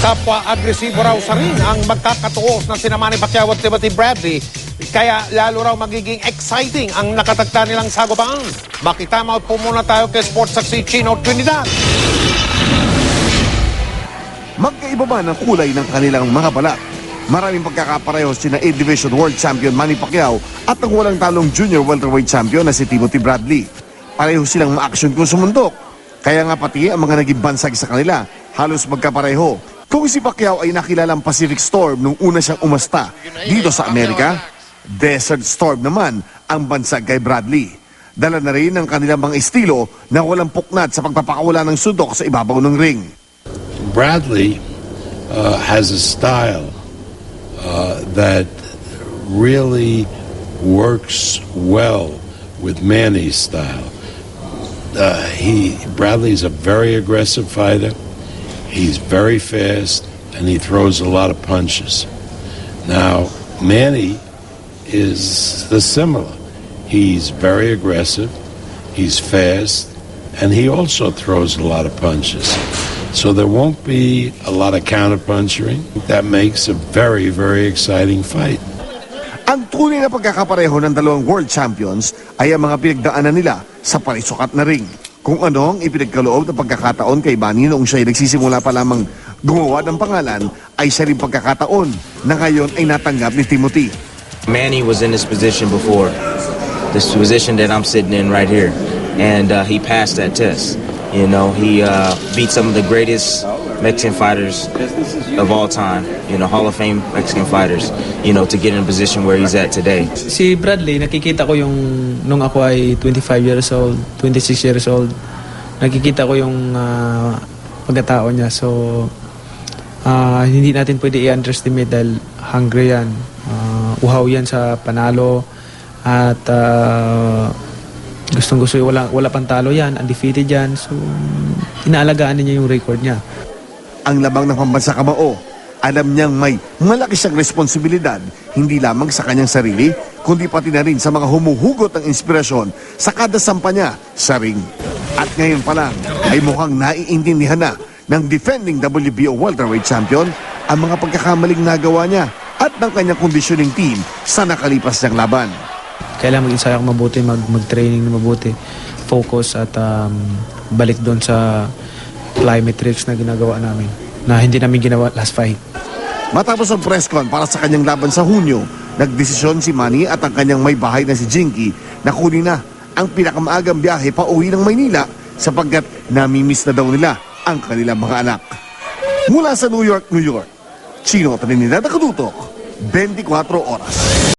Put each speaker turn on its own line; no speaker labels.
Kapwa-agresibo raw sa ring ang magkakatuos na sina Manny Pacquiao at Timothy Bradley. Kaya lalo raw magiging exciting ang nakatagda nilang sagupaan. Makitama po muna tayo kay Sports Saksi Chino Trinidad.
Magkaiba ba ng kulay ng kanilang mga balat? Maraming pagkakapareho sina A-Division World Champion Manny Pacquiao at ang walang talong Junior Welterweight Champion na si Timothy Bradley. Pareho silang ma-action kung sumundok. Kaya nga pati ang mga naging bansag sa kanila, halos magkapareho. Kung si Pacquiao ay nakilalang Pacific Storm nung una siyang umasta dito sa Amerika, Desert Storm naman ang bansag kay Bradley. Dala na rin ang kanilang mga estilo na walang puknat sa pagpapakawala ng sundok sa ibabaw ng ring.
Bradley has a style that really works well with Manny's style. Bradley's a very aggressive fighter. He's very fast, and he throws a lot of punches. Now, Manny is similar. He's very aggressive, he's fast, and he also throws a lot of punches. So there won't be a lot of counterpunching. That makes a very, very exciting fight.
Ang tunay na pagkakapareho ng dalawang world champions ay ang mga pinagdaanan nila sa parisukat na ring. Kung ano ang ipinagkaloob ng pagkakataon kay Manny noong siya ay nagsisimula pa lamang gumawa ng pangalan, ay siya rin pagkakataon na ngayon ay natanggap ni Timothy.
Manny was in this position before, this position that I'm sitting in right here, and he passed that test. You know, he beat some of the greatest Mexican fighters of all time, you know, Hall of Fame Mexican fighters, you know, to get in a position where he's at today.
Si Bradley, nakikita ko yung nung ako ay 25 years old, 26 years old, nakikita ko yung pagkatao niya. So, hindi natin pwede i-underestimate dahil hungry yan. Uhaw yan sa panalo at gustong-gusto, wala pang talo yan, undefeated yan. So, inaalagaan niya yung record niya.
Ang labang ng pambansa kamao, alam niyang may malaki siyang responsibilidad, hindi lamang sa kanyang sarili, kundi pati na rin sa mga humuhugot ng inspirasyon sa kada sampa niya sa ring. At ngayon pa lang ay mukhang naiintindihan na ng defending WBO welterweight champion ang mga pagkakamaling nagawa niya at ng kanyang conditioning team sa nakalipas niyang laban.
Kailangan mag-insaya ako mabuti, mag-training na mabuti, focus at balik doon sa plyometrics na ginagawa namin na hindi namin ginawa last fight.
Matapos ang press con para sa kanyang laban sa Hunyo, nagdesisyon si Manny at ang kanyang may bahay na si Jinky na kunin na ang pinakamaagang biyahe pa uwi ng Maynila sapagkat namimiss na daw nila ang kanilang mga anak. Mula sa New York, Chino Trinidad, nakatutok, 24 oras.